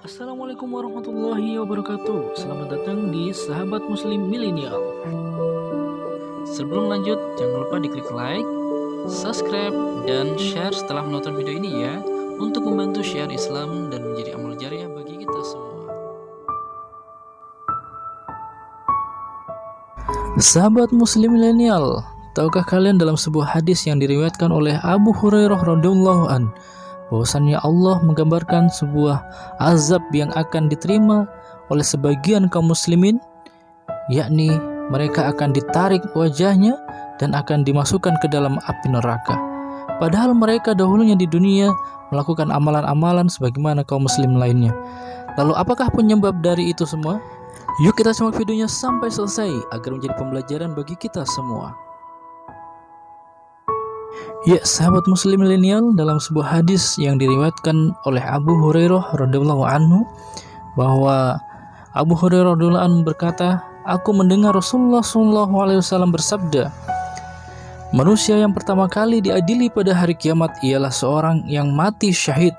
Assalamualaikum warahmatullahi wabarakatuh. Selamat datang di Sahabat Muslim Milenial. Sebelum lanjut, jangan lupa diklik like, subscribe, dan share setelah menonton video ini ya, untuk membantu syiar Islam dan menjadi amal jariah bagi kita semua. Sahabat Muslim Milenial, tahukah kalian dalam sebuah hadis yang diriwayatkan oleh Abu Hurairah radhiyallahu an, bahwasannya Allah menggambarkan sebuah azab yang akan diterima oleh sebagian kaum muslimin, yakni mereka akan ditarik wajahnya dan akan dimasukkan ke dalam api neraka. Padahal mereka dahulunya di dunia melakukan amalan-amalan sebagaimana kaum muslim lainnya. Lalu apakah penyebab dari itu semua? Yuk kita simak videonya sampai selesai agar menjadi pembelajaran bagi kita semua. Ya, sahabat muslim milenial, dalam sebuah hadis yang diriwayatkan oleh Abu Hurairah radhiyallahu anhu, bahwa Abu Hurairah radhiyallahu anhu berkata, aku mendengar Rasulullah SAW bersabda, manusia yang pertama kali diadili pada hari kiamat ialah seorang yang mati syahid,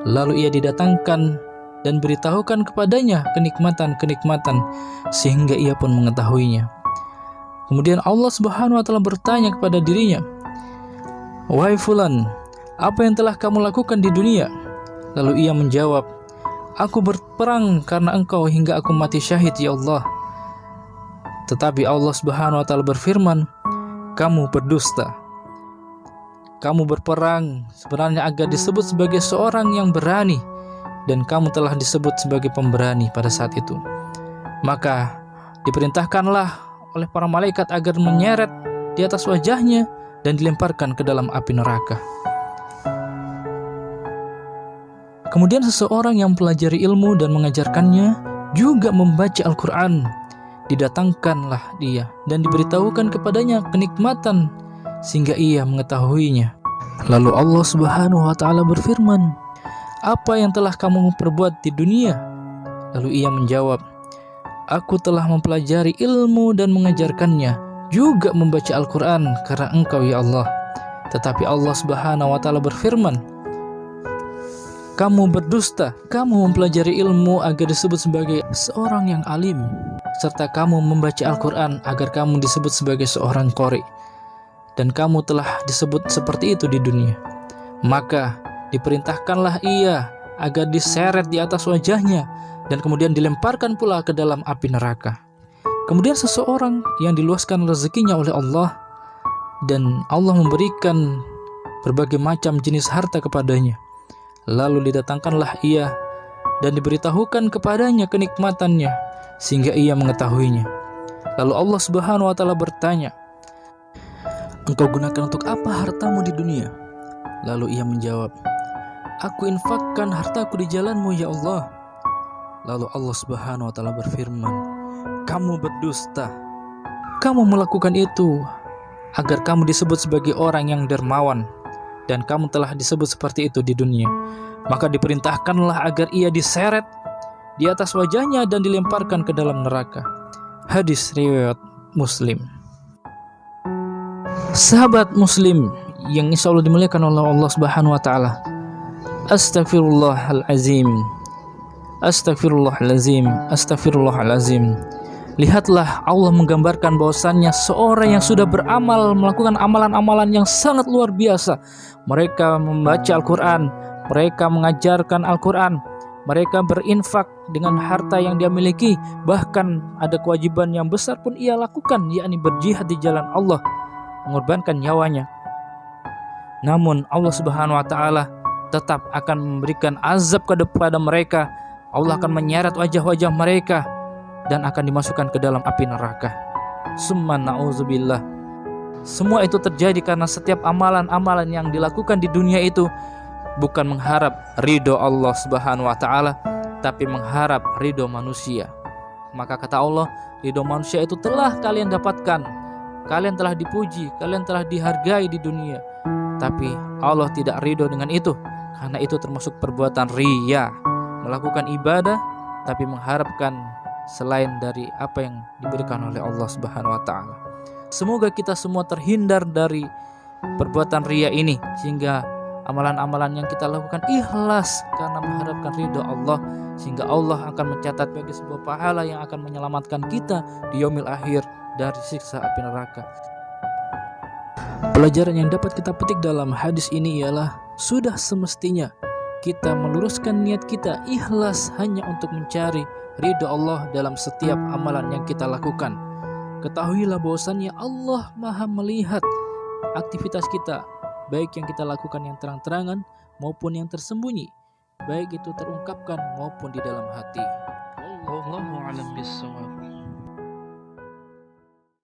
lalu ia didatangkan dan beritahukan kepadanya kenikmatan-kenikmatan sehingga ia pun mengetahuinya. Kemudian Allah Subhanahu wa taala bertanya kepada dirinya, wahai fulan, apa yang telah kamu lakukan di dunia? Lalu ia menjawab, aku berperang karena engkau hingga aku mati syahid ya Allah. Tetapi Allah Subhanahu wa taala berfirman, kamu berdusta. Kamu berperang sebenarnya agar disebut sebagai seorang yang berani, dan kamu telah disebut sebagai pemberani pada saat itu. Maka diperintahkanlah oleh para malaikat agar menyeret di atas wajahnya dan dilemparkan ke dalam api neraka. Kemudian seseorang yang mempelajari ilmu dan mengajarkannya juga membaca Al-Quran, didatangkanlah dia dan diberitahukan kepadanya kenikmatan sehingga ia mengetahuinya. Lalu Allah Subhanahu wa taala berfirman, apa yang telah kamu perbuat di dunia? Lalu ia menjawab, aku telah mempelajari ilmu dan mengajarkannya, juga membaca Al-Quran karena engkau ya Allah. Tetapi Allah Subhanahu wa taala berfirman, kamu berdusta, kamu mempelajari ilmu agar disebut sebagai seorang yang alim, serta kamu membaca Al-Quran agar kamu disebut sebagai seorang qari, dan kamu telah disebut seperti itu di dunia. Maka diperintahkanlah ia agar diseret di atas wajahnya dan kemudian dilemparkan pula ke dalam api neraka. Kemudian seseorang yang diluaskan rezekinya oleh Allah dan Allah memberikan berbagai macam jenis harta kepadanya, lalu didatangkanlah ia dan diberitahukan kepadanya kenikmatannya sehingga ia mengetahuinya. Lalu Allah Subhanahu wa taala bertanya, engkau gunakan untuk apa hartamu di dunia? Lalu ia menjawab, aku infakkan hartaku di jalanmu ya Allah. Lalu Allah Subhanahu wa taala berfirman, kamu berdusta. Kamu melakukan itu agar kamu disebut sebagai orang yang dermawan, dan kamu telah disebut seperti itu di dunia. Maka diperintahkanlah agar ia diseret di atas wajahnya dan dilemparkan ke dalam neraka. Hadis riwayat Muslim. Sahabat Muslim yang insya Allah dimuliakan oleh Allah Subhanahu wa taala, Astaghfirullahalazim, Astaghfirullahalazim, Astaghfirullahalazim. Lihatlah, Allah menggambarkan bahwasannya seorang yang sudah beramal, melakukan amalan-amalan yang sangat luar biasa. Mereka membaca Al-Quran, mereka mengajarkan Al-Quran, mereka berinfak dengan harta yang dia miliki. Bahkan ada kewajiban yang besar pun ia lakukan, yakni berjihad di jalan Allah, mengorbankan nyawanya. Namun Allah Subhanahu wa taala tetap akan memberikan azab kepada mereka. Allah akan menyeret wajah-wajah mereka dan akan dimasukkan ke dalam api neraka. Summa na'udzubillah. Semua itu terjadi karena setiap amalan-amalan yang dilakukan di dunia itu bukan mengharap ridho Allah Subhanahu wa taala, tapi mengharap ridho manusia. Maka kata Allah, ridho manusia itu telah kalian dapatkan. Kalian telah dipuji, kalian telah dihargai di dunia. Tapi Allah tidak ridho dengan itu, karena itu termasuk perbuatan riya, melakukan ibadah tapi mengharapkan selain dari apa yang diberikan oleh Allah Subhanahu wa taala. Semoga kita semua terhindar dari perbuatan riya ini, sehingga amalan-amalan yang kita lakukan ikhlas karena mengharapkan ridho Allah, sehingga Allah akan mencatat bagi sebuah pahala yang akan menyelamatkan kita di yaumil akhir dari siksa api neraka. Pelajaran yang dapat kita petik dalam hadis ini ialah sudah semestinya kita meluruskan niat kita ikhlas hanya untuk mencari ridho Allah dalam setiap amalan yang kita lakukan. Ketahuilah bahwasannya Allah Maha melihat aktivitas kita, baik yang kita lakukan yang terang-terangan maupun yang tersembunyi, baik itu terungkapkan maupun di dalam hati. Wallahu a'lam bishawab.